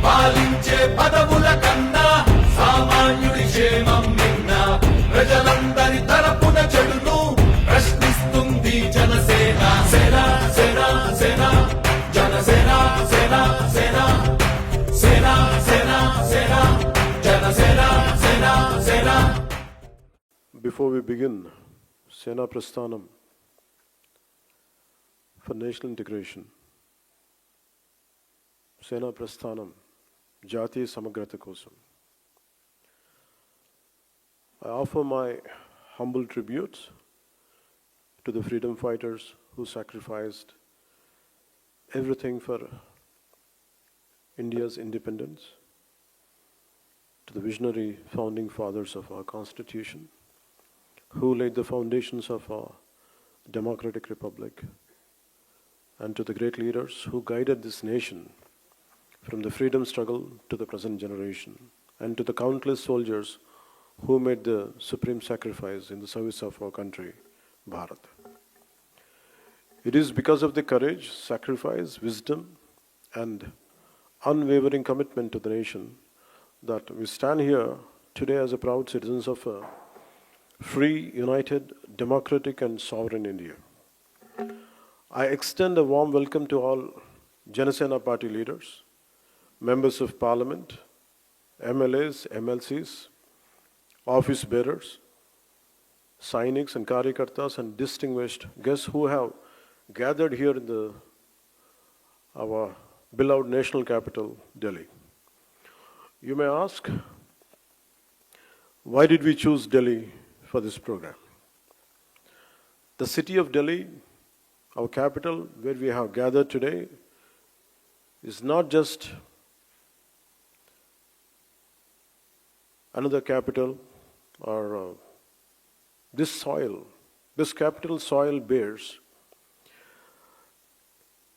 పాలించే పదవుల కన్నా సామాన్యుడి క్షేమం నిన్న ప్రజలందరి తరపున చెడును ప్రశ్నిస్తుంది జనసేన సేన సేన సేన జనసేన సేన సేన సేన సేన సేన జనసేన సేన సేన. Before we begin Sena Prasthanam for national integration, Sena Prasthanam Jatiya Samagrata Kosam, I offer my humble tributes to the freedom fighters who sacrificed everything for India's independence, to the visionary founding fathers of our constitution, who laid the foundations of our democratic republic, and to the great leaders who guided this nation from the freedom struggle to the present generation, and to the countless soldiers who made the supreme sacrifice in the service of our country, Bharat. It is because of the courage, sacrifice, wisdom, and unwavering commitment to the nation that we stand here today as a proud citizens of a free, united, democratic, and sovereign India. I extend a warm welcome to all Janasena Party leaders, members of Parliament, MLAs, MLCs, office bearers, Sainiks and Karyakartas, and distinguished guests who have gathered here in our beloved national capital, Delhi. You may ask, why did we choose Delhi for this program? The city of Delhi, our capital, where we have gathered today, is not just another capital or this soil. This capital soil bears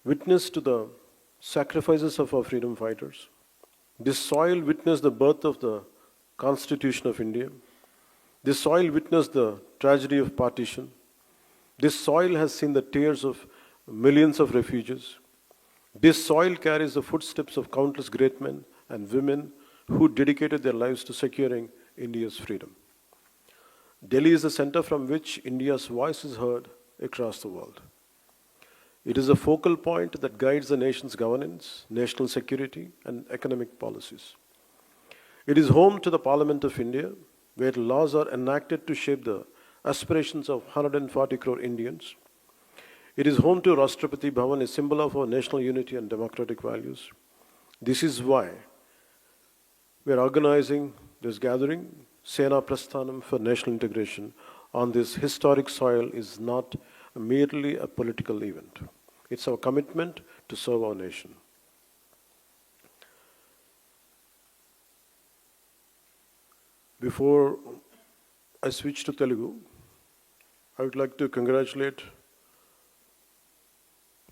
witness to the sacrifices of our freedom fighters. This soil witnessed the birth of the Constitution of India. This soil witnessed the tragedy of partition. This soil has seen the tears of millions of refugees. This soil carries the footsteps of countless great men and women who dedicated their lives to securing India's freedom. Delhi is the center from which India's voice is heard across the world. It is a focal point that guides the nation's governance, national security, and economic policies. It is home to the Parliament of India, where laws are enacted to shape the aspirations of 140 crore Indians. It is home to Rashtrapati Bhavan, a symbol of our national unity and democratic values. This is why we are organizing this gathering. Sena Prasthanam for national integration on this historic soil is not merely a political event. It's our commitment to serve our nation. Before I switch to Telugu, I would like to congratulate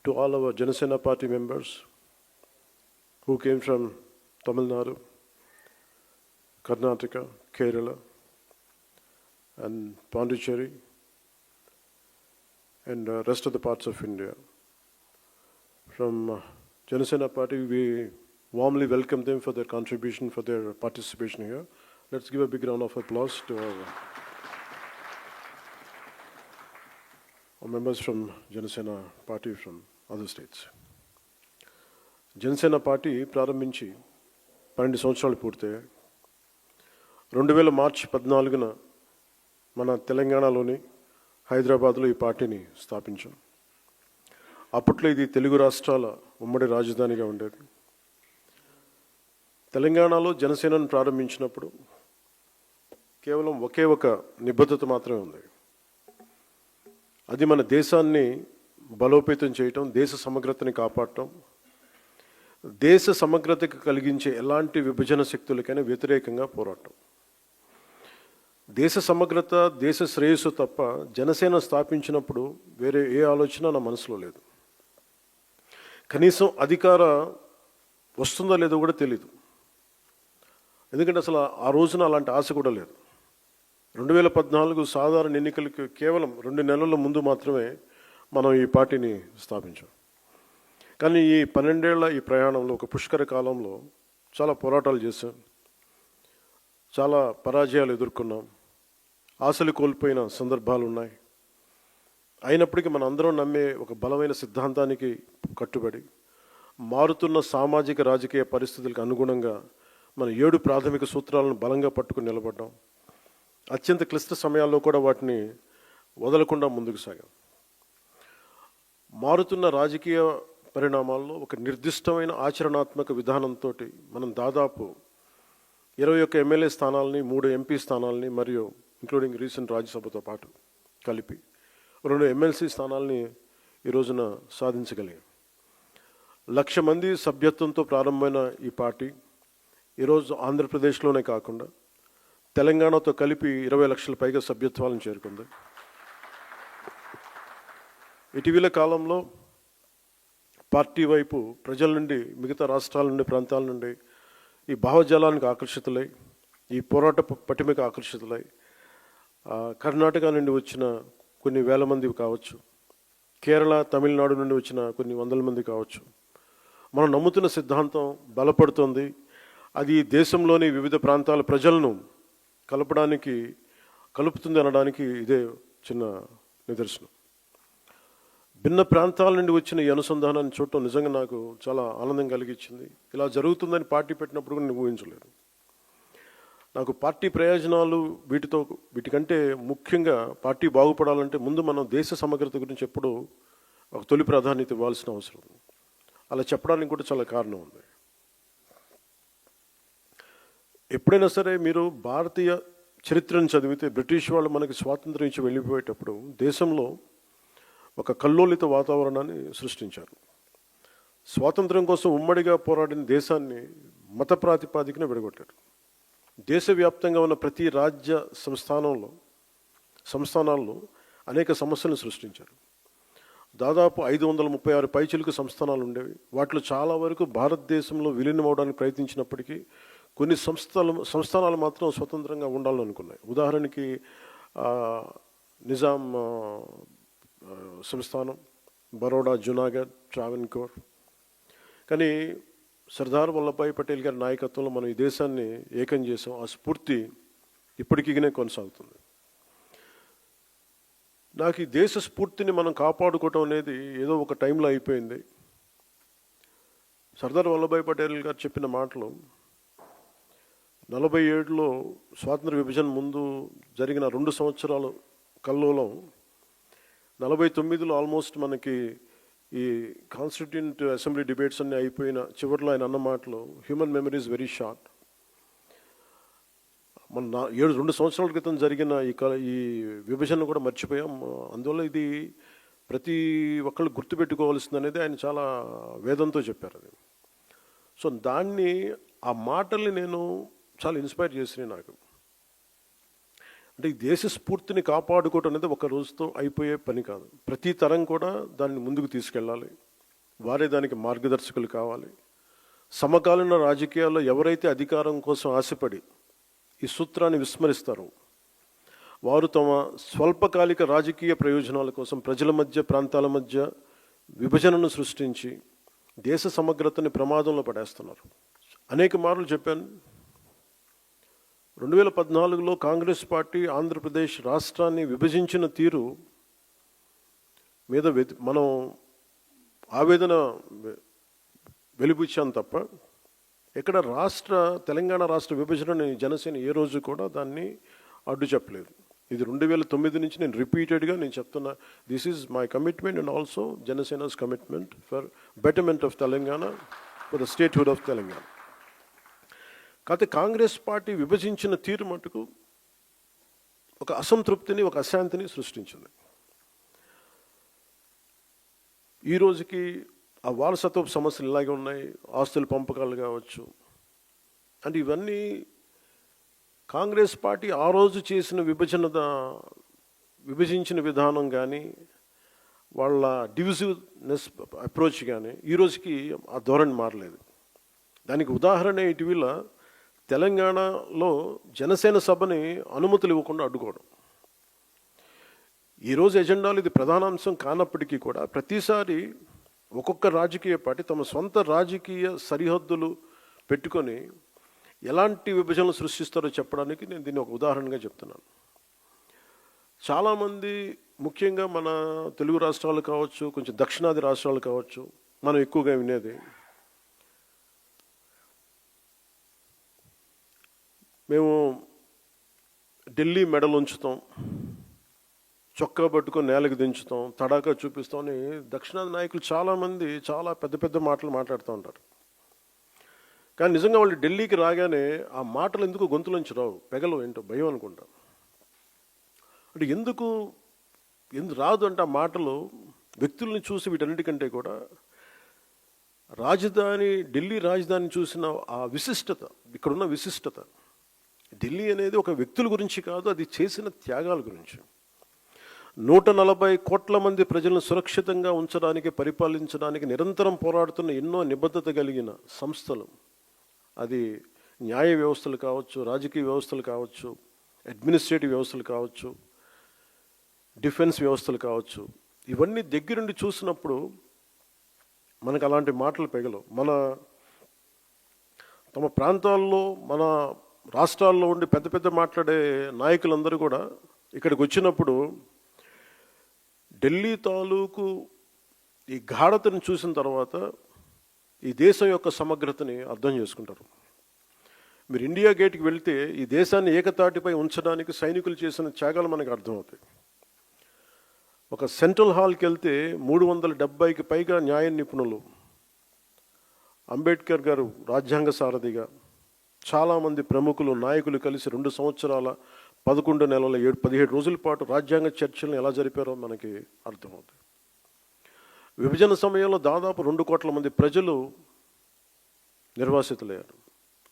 to all our Janasena Party members who came from Tamil Nadu, Karnataka, Kerala, and Pondicherry, and rest of the parts of India. From Janasena Party, we warmly welcome them for their contribution, for their participation here. Let's give a big round of applause to our members from Janasena Party from other states. Janasena party ప్రారంభించి 12 సంవత్సరాలు పూర్తయ్యాయి. 2000 మార్చి 14న మన తెలంగాణలోని హైదరాబాద్లో ఈ పార్టీని స్థాపించాం. అప్పట్లో ఇది తెలుగు రాష్ట్రాల ఉమ్మడి రాజధానిగా ఉండేది. తెలంగాణలో జనసేనను ప్రారంభించినప్పుడు కేవలం ఒకే ఒక నిబద్ధత మాత్రమే ఉంది. అది మన దేశాన్ని బలోపేతం చేయటం, దేశ సమగ్రతని కాపాడటం, దేశ సమగ్రతకు కలిగించే ఎలాంటి విభజన శక్తులకైనా వ్యతిరేకంగా పోరాటం. దేశ సమగ్రత, దేశ శ్రేయస్సు తప్ప జనసేన స్థాపించినప్పుడు వేరే ఏ ఆలోచన నా మనసులో లేదు. కనీసం అధికార వస్తుందో లేదో కూడా తెలీదు. ఎందుకంటే అసలు ఆ రోజున అలాంటి ఆశ కూడా లేదు. 2014 సాధారణ ఎన్నికలకు కేవలం 2 నెలల ముందు మాత్రమే మనం ఈ పార్టీని స్థాపించాం. కానీ ఈ 12 ఏళ్ల ఈ ప్రయాణంలో, ఒక పుష్కర కాలంలో చాలా పోరాటాలు చేశాం, చాలా పరాజయాలు ఎదుర్కొన్నాం, ఆశలు కోల్పోయిన సందర్భాలు ఉన్నాయి. అయినప్పటికీ మన అందరం నమ్మే ఒక బలమైన సిద్ధాంతానికి కట్టుబడి మారుతున్న సామాజిక రాజకీయ పరిస్థితులకు అనుగుణంగా మన 7 ప్రాథమిక సూత్రాలను బలంగా పట్టుకుని నిలబడ్డాం. అత్యంత క్లిష్ట సమయాల్లో కూడా వాటిని వదలకుండా ముందుకు సాగాం. మారుతున్న రాజకీయ పరిణామాల్లో ఒక నిర్దిష్టమైన ఆచరణాత్మక విధానంతో మనం దాదాపు 21 ఎమ్మెల్యే స్థానాలని, 3 ఎంపీ స్థానాలని మరియు ఇంక్లూడింగ్ రీసెంట్ రాజ్యసభతో పాటు కలిపి 2 ఎమ్మెల్సీ స్థానాలని ఈ రోజున సాధించగలిగాం. 1,00,000 మంది సభ్యత్వంతో ప్రారంభమైన ఈ పార్టీ ఈరోజు ఆంధ్రప్రదేశ్లోనే కాకుండా తెలంగాణతో కలిపి 20 లక్షల పైగా సభ్యత్వాలను చేరుకుంది. ఇటీవల కాలంలో పార్టీ వైపు ప్రజల నుండి, మిగతా రాష్ట్రాల నుండి, ప్రాంతాల నుండి ఈ భావజాలానికి ఆకర్షితులై, ఈ పోరాట పటిమకు ఆకర్షితులై కర్ణాటక నుండి వచ్చిన కొన్ని వేల మంది కావచ్చు, కేరళ, తమిళనాడు నుండి వచ్చిన కొన్ని వందల మంది కావచ్చు. మనం నమ్ముతున్న సిద్ధాంతం బలపడుతోంది. అది దేశంలోని వివిధ ప్రాంతాల ప్రజలను కలుపుతుంది అనడానికి ఇదే చిన్న నిదర్శనం. భిన్న ప్రాంతాల నుండి వచ్చిన ఈ అనుసంధానాన్ని చూడటం నిజంగా నాకు చాలా ఆనందం కలిగించింది. ఇలా జరుగుతుందని పార్టీ పెట్టినప్పుడు కూడా నేను ఊహించలేదు. నాకు పార్టీ ప్రయోజనాలు వీటికంటే ముఖ్యంగా పార్టీ బాగుపడాలంటే ముందు మనం దేశ సమగ్రత గురించి ఎప్పుడూ ఒక తొలి ప్రాధాన్యత ఇవ్వాల్సిన అవసరం ఉంది. అలా చెప్పడానికి కూడా చాలా కారణం ఉంది. ఎప్పుడైనా సరే మీరు భారతీయ చరిత్రను చదివితే, బ్రిటిష్ వాళ్ళు మనకి స్వాతంత్రం ఇచ్చి వెళ్ళిపోయేటప్పుడు దేశంలో ఒక కల్లోలిత వాతావరణాన్ని సృష్టించారు. స్వాతంత్రం కోసం ఉమ్మడిగా పోరాడిన దేశాన్ని మత ప్రాతిపాదికన విడగొట్టారు. దేశవ్యాప్తంగా ఉన్న ప్రతి రాజ్య సంస్థానాల్లో అనేక సమస్యలను సృష్టించారు. దాదాపు 536 పైచిలుకు సంస్థానాలు ఉండేవి. వాటిలో చాలా వరకు భారతదేశంలో విలీనం అవడానికి ప్రయత్నించినప్పటికీ కొన్ని సంస్థానాలు మాత్రం స్వతంత్రంగా ఉండాలని అనుకున్నాయి. ఉదాహరణకి నిజాం సంస్థానం, బరోడా, జునాగఢ్, ట్రావెన్కోర్. కానీ సర్దార్ వల్లభాయ్ పటేల్ గారి నాయకత్వంలో మనం ఈ దేశాన్ని ఏకం చేసాం. ఆ స్ఫూర్తి ఇప్పటికీనే కొనసాగుతుంది. నాకు ఈ దేశ స్ఫూర్తిని మనం కాపాడుకోవటం అనేది ఏదో ఒక టైంలో అయిపోయింది. సర్దార్ వల్లభాయ్ పటేల్ గారు చెప్పిన మాటలు 47లో స్వాతంత్ర విభజన ముందు జరిగిన 2 సంవత్సరాల కల్లోలం 49లో ఆల్మోస్ట్ మనకి ఈ కాన్స్టిట్యూంట్ అసెంబ్లీ డిబేట్స్ అన్నీ అయిపోయిన చివరిలో ఆయన అన్న మాటలు, human memory is very short. మన 2 సంవత్సరాల క్రితం జరిగిన ఈ విభజన కూడా మర్చిపోయాం. అందువల్ల ఇది ప్రతి ఒక్కళ్ళు గుర్తుపెట్టుకోవాల్సింది అనేది ఆయన చాలా వేదంతో చెప్పారు. అది సో దాన్ని, ఆ మాటల్ని నేను చాలా ఇన్స్పైర్ చేసినాయి నాకు. అంటే ఈ దేశ స్ఫూర్తిని కాపాడుకోవటం అనేది ఒక రోజుతో అయిపోయే పని కాదు. ప్రతి తరం కూడా దాన్ని ముందుకు తీసుకెళ్ళాలి. వారే దానికి మార్గదర్శకులు కావాలి. సమకాలీన రాజకీయాల్లో ఎవరైతే అధికారం కోసం ఆశపడి ఈ సూత్రాన్ని విస్మరిస్తారో వారు తమ స్వల్పకాలిక రాజకీయ ప్రయోజనాల కోసం ప్రజల మధ్య, ప్రాంతాల మధ్య విభజనను సృష్టించి దేశ సమగ్రతని ప్రమాదంలో పడేస్తున్నారు. అనేక మార్లు చెప్పాను. 2014లో కాంగ్రెస్ పార్టీ ఆంధ్రప్రదేశ్ రాష్ట్రాన్ని విభజించిన తీరు మీద మనం ఆవేదన వెలిబుచ్చాం తప్ప ఎక్కడ తెలంగాణ రాష్ట్ర విభజనని జనసేన ఏ రోజు కూడా దాన్ని అడ్డు చెప్పలేదు. ఇది 2009 నుంచి నేను రిపీటెడ్గా చెప్తున్నా. This is my commitment and also Janasena's commitment for betterment of Telangana, for the statehood of Telangana. కాకపోతే కాంగ్రెస్ పార్టీ విభజించిన తీరు మటుకు ఒక అసంతృప్తిని, ఒక అశాంతిని సృష్టించింది. ఈ రోజుకి ఆ వారసత్వపు సమస్యలు ఇలాగే ఉన్నాయి. ఆస్తుల పంపకాలు కావచ్చు. అంటే ఇవన్నీ కాంగ్రెస్ పార్టీ ఆ రోజు చేసిన విభజించిన విధానం కానీ, వాళ్ళ డివిజివ్నెస్ అప్రోచ్ కానీ ఈ రోజుకి ఆ ధోరణి మారలేదు. దానికి ఉదాహరణ ఇటీవల తెలంగాణలో జనసేన సభని అనుమతులు ఇవ్వకుండా అడ్డుకోవడం. ఈరోజు ఎజెండాలో ఇది ప్రధానాంశం కానప్పటికీ కూడా ప్రతిసారి ఒక్కొక్క రాజకీయ పార్టీ తమ సొంత రాజకీయ సరిహద్దులు పెట్టుకొని ఎలాంటి విభజనలు సృష్టిస్తారో చెప్పడానికి నేను దీన్ని ఒక ఉదాహరణగా చెప్తున్నాను. చాలామంది ముఖ్యంగా మన తెలుగు రాష్ట్రాలు కావచ్చు, కొంచెం దక్షిణాది రాష్ట్రాలు కావచ్చు, మనం ఎక్కువగా వినేది మేము ఢిల్లీ మెడలు ఉంచుతాం, చొక్కా పట్టుకొని నేలకు దించుతాం, తడాకా చూపిస్తాం అని దక్షిణాది నాయకులు చాలామంది చాలా పెద్ద పెద్ద మాటలు మాట్లాడుతూ ఉంటారు. కానీ నిజంగా వాళ్ళు ఢిల్లీకి రాగానే ఆ మాటలు ఎందుకు గొంతులోంచి రావు, పెగలు ఏంటో భయం అనుకుంటా. అంటే ఎందుకు రాదు అంటే ఆ మాటలు వ్యక్తుల్ని చూసి వీటన్నిటికంటే కూడా ఢిల్లీ రాజధాని చూసిన ఆ విశిష్టత, ఇక్కడున్న విశిష్టత, ఢిల్లీ అనేది ఒక వ్యక్తుల గురించి కాదు, అది చేసిన త్యాగాల గురించి. 140 కోట్ల మంది ప్రజలను సురక్షితంగా ఉంచడానికి, పరిపాలించడానికి నిరంతరం పోరాడుతున్న ఎన్నో నిబద్ధత కలిగిన సంస్థలు, అది న్యాయ వ్యవస్థలు కావచ్చు, రాజకీయ వ్యవస్థలు కావచ్చు, అడ్మినిస్ట్రేటివ్ వ్యవస్థలు కావచ్చు, డిఫెన్స్ వ్యవస్థలు కావచ్చు, ఇవన్నీ దగ్గరుండి చూసినప్పుడు మనకు అలాంటి మాటలు పెగలవు. తమ ప్రాంతాల్లో, మన రాష్ట్రాల్లో ఉండి పెద్ద పెద్ద మాట్లాడే నాయకులందరూ కూడా ఇక్కడికి వచ్చినప్పుడు ఢిల్లీ తాలూకు ఈ గాఢతను చూసిన తర్వాత ఈ దేశం యొక్క సమగ్రతని అర్థం చేసుకుంటారు. మీరు ఇండియా గేట్కి వెళ్తే ఈ దేశాన్ని ఏకతాటిపై ఉంచడానికి సైనికులు చేసిన త్యాగాలు మనకు అర్థమవుతాయి. ఒక సెంట్రల్ హాల్కి వెళ్తే 370కి పైగా న్యాయ నిపుణులు, అంబేద్కర్ గారు రాజ్యాంగ సారథిగా, చాలామంది ప్రముఖులు, నాయకులు కలిసి 2 సంవత్సరాల 11 నెలల 17 రోజుల పాటు రాజ్యాంగ చర్చలను ఎలా జరిపారో మనకి అర్థమవుతుంది. విభజన సమయంలో దాదాపు 2 కోట్ల మంది ప్రజలు నిర్వాసితులయ్యారు.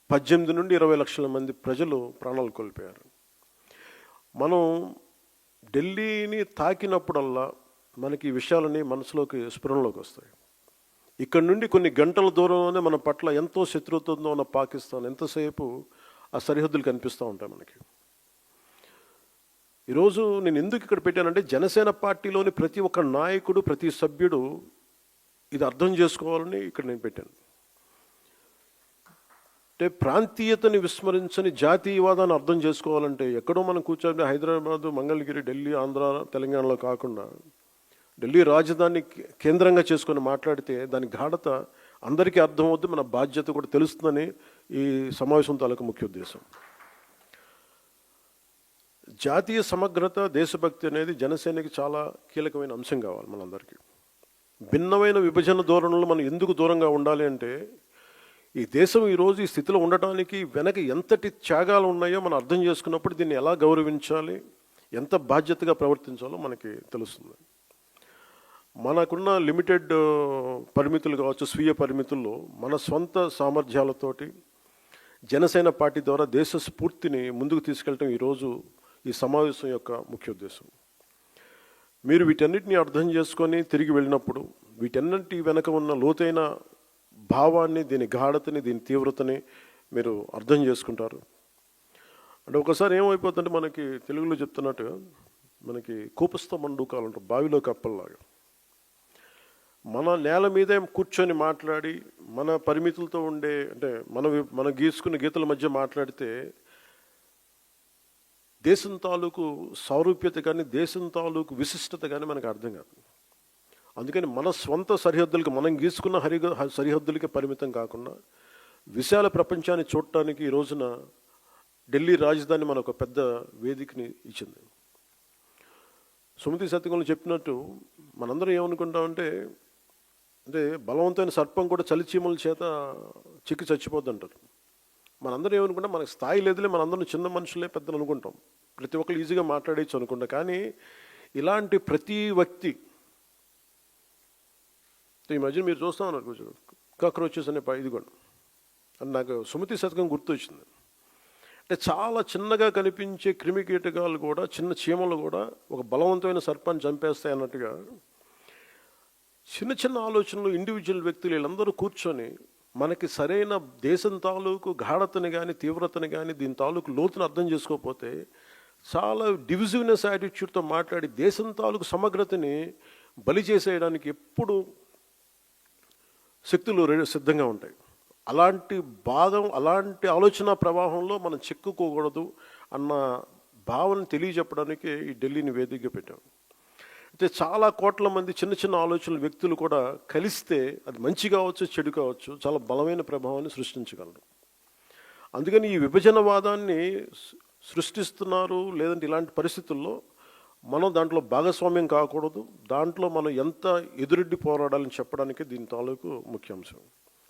18 నుండి 20 లక్షల మంది ప్రజలు ప్రాణాలు కోల్పోయారు. మనం ఢిల్లీని తాకినప్పుడల్లా మనకి ఈ విషయాలని మనసులోకి స్ఫురణలోకి వస్తాయి. ఇక్కడ నుండి కొన్ని గంటల దూరంలోనే మన పట్ల ఎంతో శత్రుత్వంతో ఉన్న పాకిస్తాన్ ఎంతసేపు ఆ సరిహద్దులు కనిపిస్తూ ఉంటాయి మనకి. ఈరోజు నేను ఎందుకు ఇక్కడ పెట్టానంటే జనసేన పార్టీలోని ప్రతి ఒక్క నాయకుడు, ప్రతి సభ్యుడు ఇది అర్థం చేసుకోవాలని ఇక్కడ నేను పెట్టాను. అంటే ప్రాంతీయతని విస్మరించని జాతీయవాదాన్ని అర్థం చేసుకోవాలంటే ఎక్కడో మనం కూర్చొని హైదరాబాదు, మంగళగిరి, ఢిల్లీ, ఆంధ్ర, తెలంగాణలో కాకుండా ఢిల్లీ రాజధాని కేంద్రంగా చేసుకొని మాట్లాడితే దాని గాఢత అందరికీ అర్థమవుతుంది, మన బాధ్యత కూడా తెలుస్తుందని ఈ సమావేశం తాలూకు ముఖ్య ఉద్దేశం. జాతీయ సమగ్రత, దేశభక్తి అనేది జనసేనకి చాలా కీలకమైన అంశం కావాలి మనందరికీ. భిన్నమైన విభజన ధోరణులు మనం ఎందుకు దూరంగా ఉండాలి అంటే ఈ దేశం ఈరోజు ఈ స్థితిలో ఉండటానికి వెనక ఎంతటి త్యాగాలు ఉన్నాయో మనం అర్థం చేసుకున్నప్పుడు దీన్ని ఎలా గౌరవించాలి, ఎంత బాధ్యతగా ప్రవర్తించాలో మనకి తెలుస్తుంది. మనకున్న లిమిటెడ్ పరిమితులు కావచ్చు, స్వీయ పరిమితుల్లో మన స్వంత సామర్థ్యాలతోటి జనసేన పార్టీ ద్వారా దేశ స్ఫూర్తిని ముందుకు తీసుకెళ్ళటం ఈరోజు ఈ సమావేశం యొక్క ముఖ్య ఉద్దేశం. మీరు వీటన్నిటిని అర్థం చేసుకొని తిరిగి వెళ్ళినప్పుడు వీటన్నిటి వెనక ఉన్న లోతైన భావాన్ని, దీని గాఢతని, దీని తీవ్రతని మీరు అర్థం చేసుకుంటారు. అంటే ఒకసారి ఏమైపోతుందంటే మనకి తెలుగులో చెప్తున్నట్టు మనకి కూపస్థ మండూకాలు ఉంటారు, బావిలో కప్పల్లాగా. మన నేల మీదే కూర్చొని మాట్లాడి మన పరిమితులతో ఉండే, అంటే మన గీసుకున్న గీతల మధ్య మాట్లాడితే దేశం తాలూకు సారూప్యత కానీ, దేశం తాలూకు విశిష్టత కానీ మనకు అర్థం కాదు. అందుకని మన స్వంత సరిహద్దులకి, మనం గీసుకున్న సరిహద్దులకి పరిమితం కాకుండా విశాల ప్రపంచాన్ని చూడటానికి ఈ రోజున ఢిల్లీ రాజధాని మనకు పెద్ద వేదికని ఇచ్చింది. సుమతి సత్యంలో చెప్పినట్టు మనందరం ఏమనుకుంటామంటే, అంటే బలవంతమైన సర్పం కూడా చలిచీమల చేత చిక్కి చచ్చిపోద్ది అంటారు. మనందరం ఏమనుకుంటాం, మనకు స్థాయి లేదులే, మనందరం చిన్న మనుషులే పెద్దలు అనుకుంటాం. ప్రతి ఒక్కరు ఈజీగా మాట్లాడేయచ్చు అనుకుంటా. కానీ ఇలాంటి ప్రతి వ్యక్తి ఈ మధ్య మీరు చూస్తా ఉన్నారు కొంచెం కాక్రోచెస్ అనే ఇది కూడా అని నాకు సుమతి శతకం గుర్తొచ్చింది. అంటే చాలా చిన్నగా కనిపించే క్రిమి కీటకాలు కూడా, చిన్న చీమలు కూడా ఒక బలవంతమైన సర్పాన్ని చంపేస్తాయి అన్నట్టుగా చిన్న చిన్న ఆలోచనలు ఇండివిజువల్ వ్యక్తులు వీళ్ళందరూ కూర్చొని మనకి సరైన దేశం తాలూకు గాఢతని కానీ తీవ్రతని కానీ దీని తాలూకు లోతుని అర్థం చేసుకోకపోతే చాలా డివిజివ్నెస్ యాటిట్యూడ్తో మాట్లాడి దేశం తాలూకు సమగ్రతని బలి చేసేయడానికి ఎప్పుడు శక్తులు సిద్ధంగా ఉంటాయి. అలాంటి ఆలోచన ప్రవాహంలో మనం చిక్కుకోకూడదు అన్న భావన తెలియజెప్పడానికి ఈ ఢిల్లీని వేదికగా పెట్టాం. అయితే చాలా కోట్ల మంది చిన్న చిన్న ఆలోచనల వ్యక్తులు కూడా కలిస్తే అది మంచి కావచ్చు, చెడు కావచ్చు, చాలా బలమైన ప్రభావాన్ని సృష్టించగలరు. అందుకని ఈ విభజనవాదాన్ని సృష్టిస్తున్నారు. లేదంటే ఇలాంటి పరిస్థితుల్లో మనం దాంట్లో భాగస్వామ్యం కాకూడదు. దాంట్లో మనం ఎంత ఎదురెడ్డి పోరాడాలని చెప్పడానికి దీని తాలూకు ముఖ్యాంశం.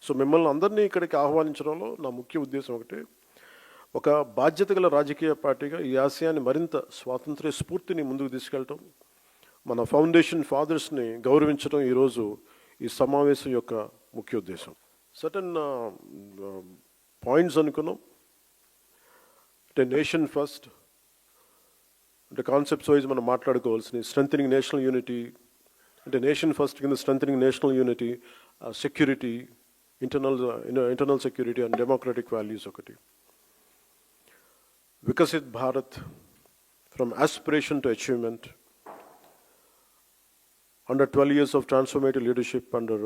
సో మిమ్మల్ని అందరినీ ఇక్కడికి ఆహ్వానించడంలో నా ముఖ్య ఉద్దేశం ఒకటి, ఒక బాధ్యత గల రాజకీయ పార్టీగా ఈ ఆశయాన్ని మరింత స్వాతంత్ర్య స్ఫూర్తిని ముందుకు తీసుకెళ్ళటం, మన ఫౌండేషన్ ఫాదర్స్ని గౌరవించడం ఈరోజు ఈ సమావేశం యొక్క ముఖ్య ఉద్దేశం. సర్టన్ పాయింట్స్ అనుకున్నాం. అంటే నేషన్ ఫస్ట్, అంటే కాన్సెప్ట్స్ వైజ్ మనం మాట్లాడుకోవాల్సిన స్ట్రెంథనింగ్ నేషనల్ యూనిటీ, అంటే నేషన్ ఫస్ట్ కింద strengthening national unity, security, internal security and democratic values ఒకటి. Viksit Bharat from aspiration to achievement under 12 years of transformative leadership under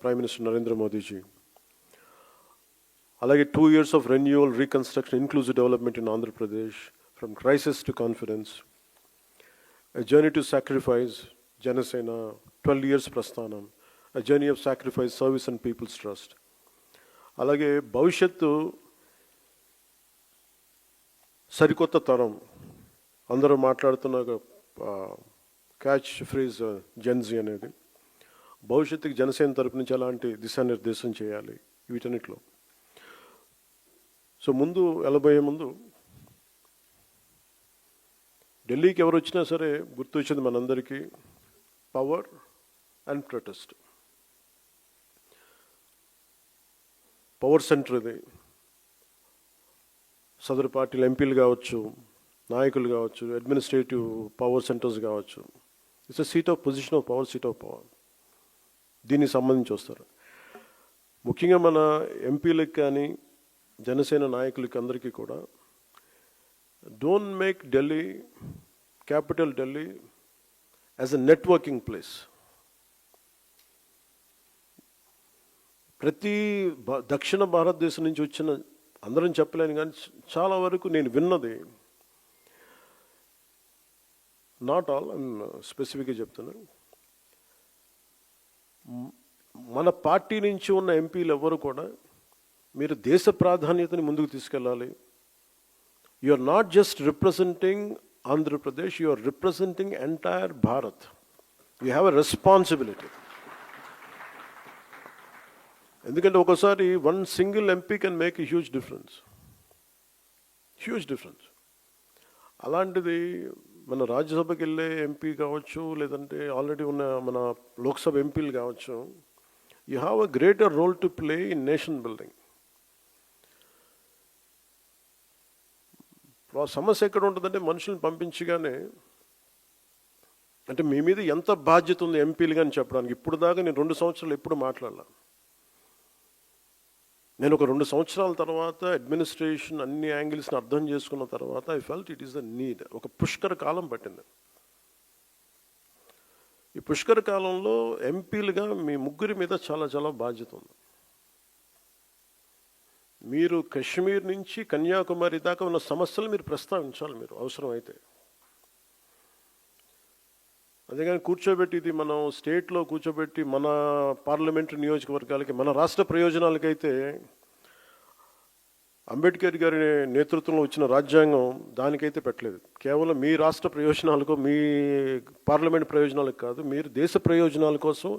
Prime Minister Narendra Modi ji. Alage 2 years of renewal, reconstruction, inclusive development in Andhra Pradesh, from crisis to confidence. A journey to sacrifice, Janasena, 12 years prasthanam. A journey of sacrifice, service and people's trust. Alage bhavishyattu sarikotta taram. Andaru maatladutunna catch phrase Gen Z అనేది భవిష్యత్తుకి జనసేన తరపు నుంచి అలాంటి దిశానిర్దేశం చేయాలి వీటన్నిటిలో. So ముందు వెళ్ళబోయే ముందు ఢిల్లీకి ఎవరు వచ్చినా సరే గుర్తొచ్చింది మనందరికీ power and protest. Power centre ఇది. సదరు పార్టీలు ఎంపీలు కావచ్చు, నాయకులు కావచ్చు, అడ్మినిస్ట్రేటివ్ పవర్ సెంటర్స్ కావచ్చు. It's a seat of position of power, seat of power. దీనికి సంబంధించి వస్తారు. ముఖ్యంగా మన ఎంపీలకు కానీ జనసేన నాయకులకి అందరికీ కూడా don't make Delhi, capital Delhi, as a networking place. ప్రతి దక్షిణ భారతదేశం నుంచి వచ్చిన అందరం చెప్పలేను కానీ చాలా వరకు నేను విన్నది, నాట్ ఆల్, స్పెసిఫిక్గా చెప్తున్నాను, మన పార్టీ నుంచి ఉన్న ఎంపీలు ఎవరు కూడా మీరు దేశ ప్రాధాన్యతని ముందుకు తీసుకెళ్ళాలి. You are not just representing Andhra Pradesh, you are representing entire Bharat. You have a responsibility. ఎందుకంటే ఒకసారి one single MP can make a huge difference. అలాంటిది మన రాజ్యసభకి వెళ్ళే ఎంపీ కావచ్చు, లేదంటే ఆల్రెడీ ఉన్న మన లోక్సభ ఎంపీలు కావచ్చు, you have a greater role to play in nation building. సమస్య ఎక్కడ ఉంటుందంటే మనుషులను పంపించగానే, అంటే మీ మీద ఎంత బాధ్యత ఉంది ఎంపీలు కానీ చెప్పడానికి. ఇప్పుడు దాకా నేను 2 సంవత్సరాలు ఎప్పుడు మాట్లాడలా. నేను ఒక 2 సంవత్సరాల తర్వాత అడ్మినిస్ట్రేషన్ అన్ని యాంగిల్స్ని అర్థం చేసుకున్న తర్వాత I felt it is the need. ఒక పుష్కర కాలం పట్టింది. ఈ పుష్కర కాలంలో ఎంపీలుగా మీ ముగ్గురి మీద చాలా చాలా బాధ్యత ఉంది. మీరు కశ్మీర్ నుంచి కన్యాకుమారి దాకా ఉన్న సమస్యలు మీరు ప్రస్తావించాలి, మీరు అవసరమైతే. అదేగాని కూర్చోబెట్టి ఇది మనం స్టేట్లో కూర్చోబెట్టి మన పార్లమెంటరీ నియోజకవర్గాలకి, మన రాష్ట్ర ప్రయోజనాలకైతే అంబేద్కర్ గారి నేతృత్వంలో వచ్చిన రాజ్యాంగం దానికైతే పెట్టలేదు. కేవలం మీ రాష్ట్ర ప్రయోజనాలకు, మీ పార్లమెంట్ ప్రయోజనాలకు కాదు, మీరు దేశ ప్రయోజనాల కోసం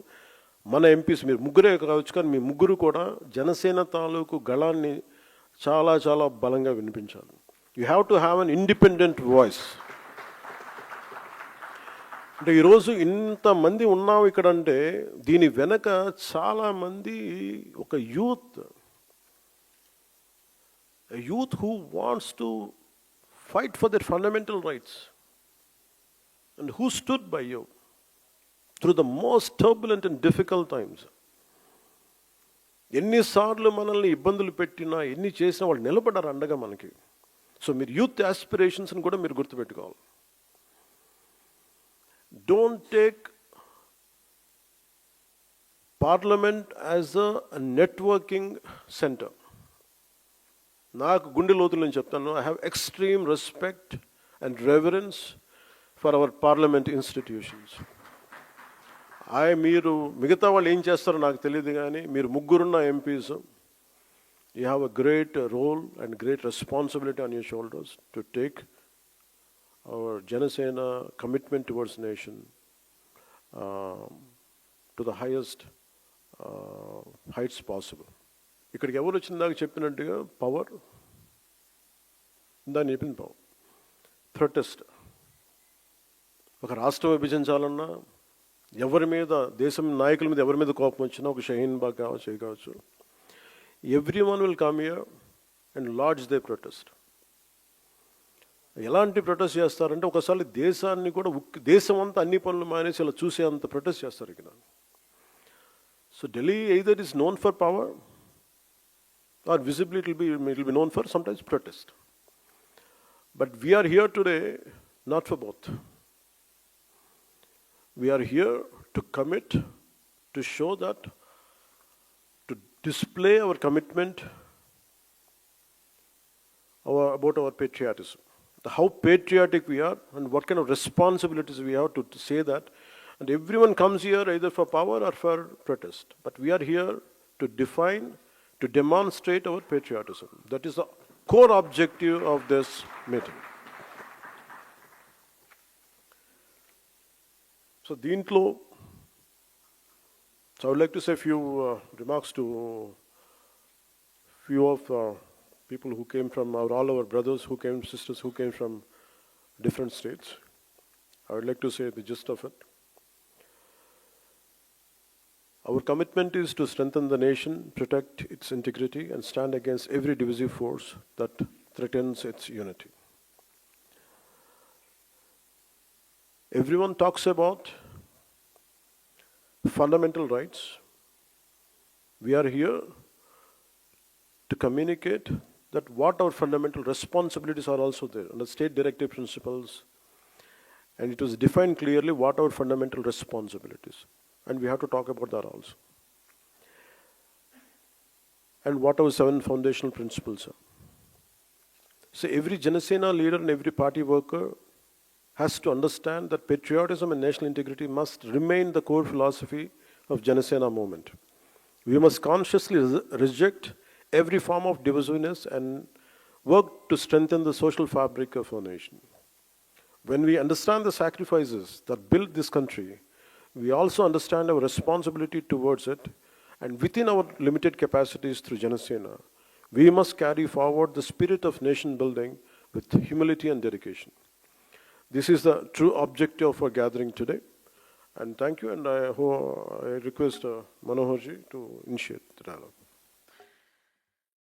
మన ఎంపీస్, మీరు ముగ్గురే కావచ్చు కానీ మీ ముగ్గురు కూడా జనసేన తాలూకు గళాన్ని చాలా చాలా బలంగా వినిపించాలి. You have to have an independent voice. అంటే ఈరోజు ఇంతమంది ఉన్నాం ఇక్కడ అంటే దీని వెనక చాలామంది ఒక youth who wants to fight for their fundamental rights and who stood by you through the most turbulent and difficult times. ఎన్నిసార్లు మనల్ని ఇబ్బందులు పెట్టినా ఎన్ని చేసినా వాళ్ళు నిలబడ్డారు అండగా మనకి. సో మీరు యూత్ ఆస్పిరేషన్స్ని కూడా మీరు గుర్తుపెట్టుకోవాలి. Don't take Parliament as a networking center. నాకు గుండె లోతులు నేను చెప్తాను, I have extreme respect and reverence for our parliament institutions. మీరు మిగతా వాళ్ళు ఏం చేస్తారో నాకు తెలియదు కానీ మీరు ముగ్గురున్న MPs, you have a great role and great responsibility on your shoulders to take our Janasena commitment towards nation to the highest heights possible. ఇక్కడికి ఎవరు వచ్చిందాక చెప్పినట్టుగా పవర్, దాన్ని చెప్పింది పవర్. ప్రొటెస్ట్, ఒక రాష్ట్రం విభజించాలన్నా ఎవరి మీద, దేశం నాయకుల మీద ఎవరి మీద కోపం వచ్చినా, ఒక షహీన్ బాగ్ కావచ్చు, everyone will come here and lodge they protest. ఎలాంటి ప్రొటెస్ట్ చేస్తారంటే ఒకసారి దేశాన్ని కూడా దేశం అంతా అన్ని పనులు మానేసి ఇలా చూసే అంత ప్రొటెస్ట్ చేస్తారు ఇక్కడ. So Delhi either is known for power or visibility it will be known for sometimes protest. But we're here today not for both. We're here to commit, to show that, to display our commitment about our patriotism. How patriotic we are and what kind of responsibilities we have to say that. And everyone comes here either for power or for protest. But we are here to define, to demonstrate our patriotism. That is the core objective of this meeting. So I would like to say a few remarks to few of people who came from all our brothers who came, sisters who came from different states. I would like to say the gist of it. Our commitment is to strengthen the nation, protect its integrity, and stand against every divisive force that threatens its unity. Everyone talks about fundamental rights. We are here to communicate that what our fundamental responsibilities are also there under state directive principles, and it was defined clearly what our fundamental responsibilities, and we have to talk about that also, and what our 7 foundational principles are. So every Janasena leader and every party worker has to understand that patriotism and national integrity must remain the core philosophy of Janasena movement. We must consciously reject every form of divisiveness and work to strengthen the social fabric of our nation. When we understand the sacrifices that built this country, we also understand our responsibility towards it, and within our limited capacities through Janasena, we must carry forward the spirit of nation building with humility and dedication. This is the true objective of our gathering today. And thank you, and I request Manoharji to initiate the dialogue.